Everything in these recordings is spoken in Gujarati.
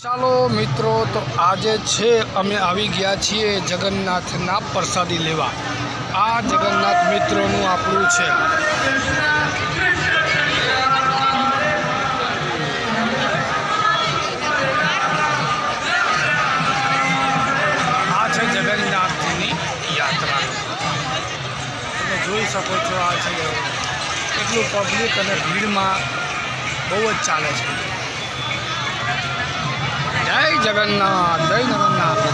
ચાલો મિત્રો, તો આજે છે અમે આવી ગયા છીએ જગન્નાથના પ્રસાદી લેવા। આ જગન્નાથ મિત્રોનું આપણું છે। આ છે જગન્નાથની યાત્રા। તમે જોઈ શકો છો, આ છે એટલું પબ્લિક અને ભીડમાં બહુ જ ચાલે છે। જય જગન્નાથ, જય જગન્નાથ।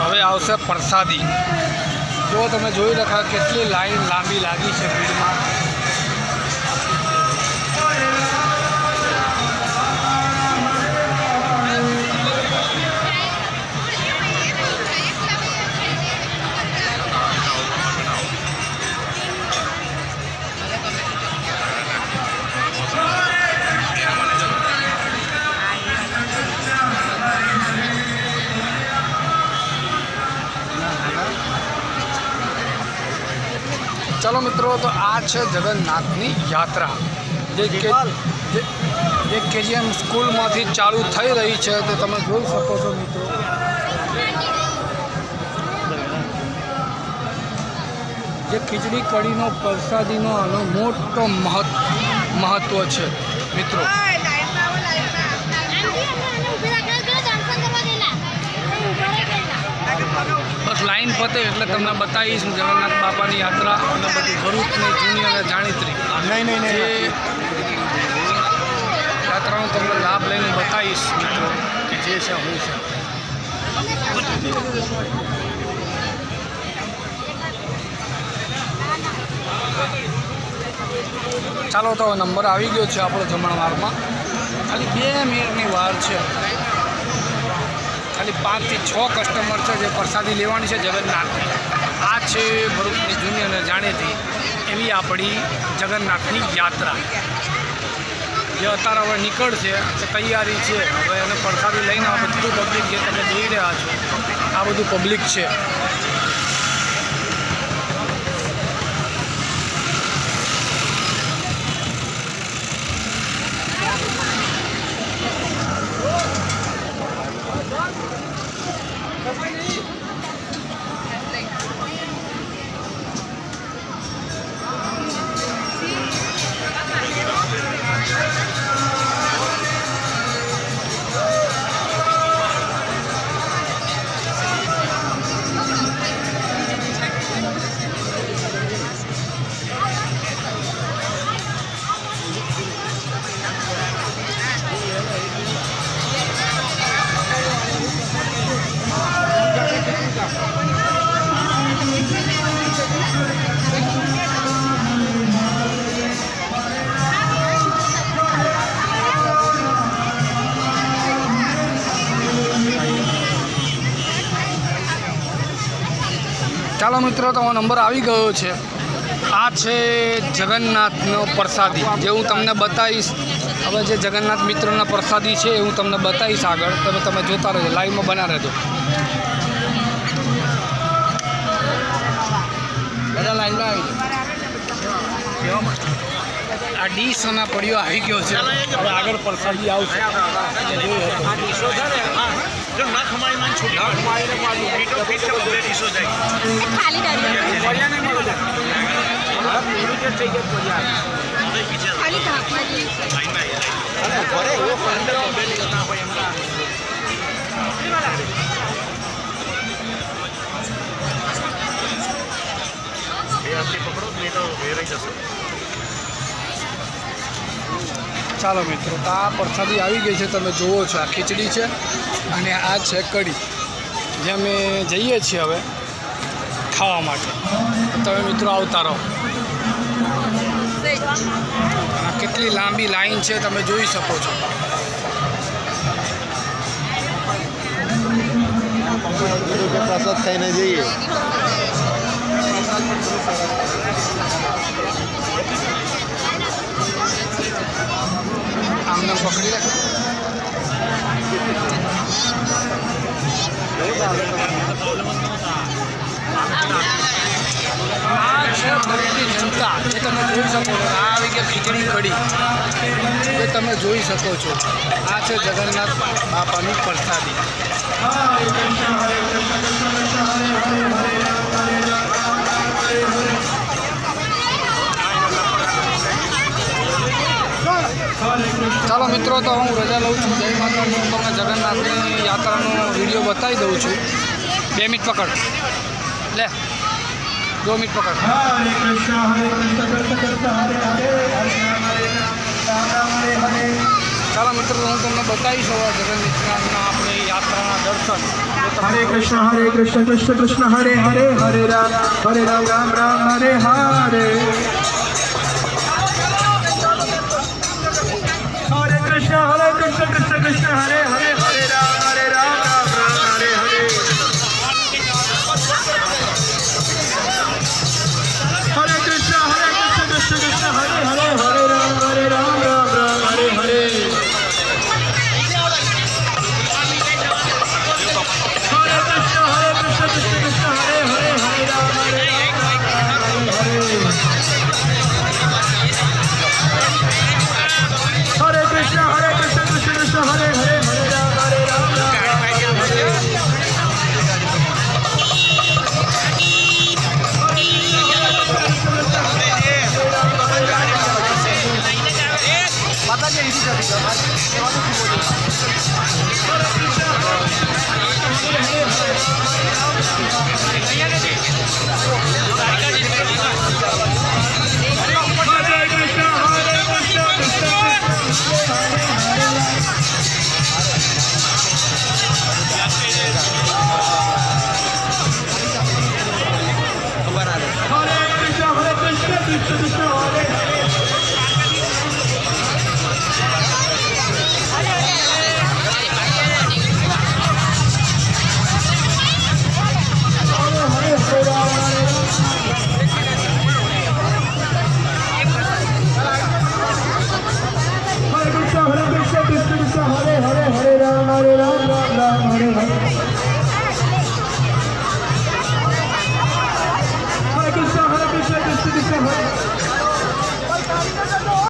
હવે આવશે પ્રસાદી। જો તમે જોઈ રહ્યા કેટલી લાઈન લાંબી લાગી છે ભીડમાં। चलो मित्रों, तो आ है जगन्नाथनी यात्रा जे केजीएम स्कूल में चालू थई रही है। तो तमे जोई सको छो मित्रों, जे खीचड़ी कढ़ी नो प्रसादी नो आनो मोटो महत्व है मित्रों। बस लाइन पते એટલે તમને બતાવીશ જગન્નાથ બાપાની યાત્રા અને બધી ભરૂચની જૂની અને જાણીતી યાત્રાનો તમને લાભ લઈને બતાવીશ મિત્રો કે જે છે હું છે। ચાલો, તો નંબર આવી ગયો છે આપણો જમણવારમાં। ખાલી 2 મિનિટની વાર છે। खाली 5 થી 6 कस्टमर है जो प्रसादी लेवानी है जगन्नाथनी। आ है भरूचनी जूनी और जाणीती एवी आपणी जगन्नाथनी यात्रा जे अत्यारे हवे निकळशे। तैयारी है हवे एने प्रसादी लईने आ बधुं पब्लिक जे तमे जोई रह्या छो आ बधुं पब्लिक है। ચાલો મિત્રો, તમારો નંબર આવી ગયો છે। આ છે જગન્નાથનો પ્રસાદી જે હું તમને બતાવીશ। હવે જે જગન્નાથ મિત્રોના પ્રસાદી છે એ હું તમને બતાવીશ આગળ। તમે જોતા રહેજો, લાઈવમાં બના રહેજો। બધા લાઈનમાં આવી જાઓ। આ ડીશ અને પડ્યો આવી ગયો છે। હવે આગળ પ્રસાદી આવશે। जो ना खमाई मान छोटी ना खमाई ने पाली पीटो पीट के बबे डिशो जाए खाली डाली बढ़िया नहीं मिले हां पूरी के चाहिए बढ़िया खाली ढाकवा जी लाइन में अरे घरे वो अंदर बबे ना होय हमरा ये आपकी पकड़ो नहीं तो वेर ही जसो। ચાલો મિત્રો, તો આ પ્રસાદી આવી ગઈ છે। તમે જુઓ છો, આ ખીચડી છે અને આ છે કઢી જે અમે જઈએ છીએ હવે ખાવા માટે। તમે મિત્રો આવતા રહો। આ કેટલી લાંબી લાઈન છે તમે જોઈ શકો છો। પ્રસાદ ખાઈને જઈએ। આમને પકડી રાખ. આ છે ભરૂચની જનતા જે તમે જોઈ શકો છો. આ આવી કે ખીચડી કઢી એ તમે જોઈ શકો છો. આ છે જગન્નાથ બાપાની પ્રસાદી. ચાલો મિત્રો, તો હું રજા લઉં છું. જય માતાજી. હું તમને જગન્નાથની યાત્રાનો વિડીયો બતાવી દઉં છું. 2 મિનિટ પકડ લે, 2 મિનિટ પકડ. ચાલો મિત્રો, હું તમને બતાવીશ હવે જગન્નાથના આપણે યાત્રાના દર્શન. हरे कृष्ण कृष्ण कृष्ण हरे हरे हरे राम राम राम हरे हरे हरे कृष्ण कृष्ण हरे हरे हरे राम राम राम हरे हरे हरे कृष्ण कृष्ण हरे हरे हरे राम राम हरे हरे માતાજી અહીંથી જતી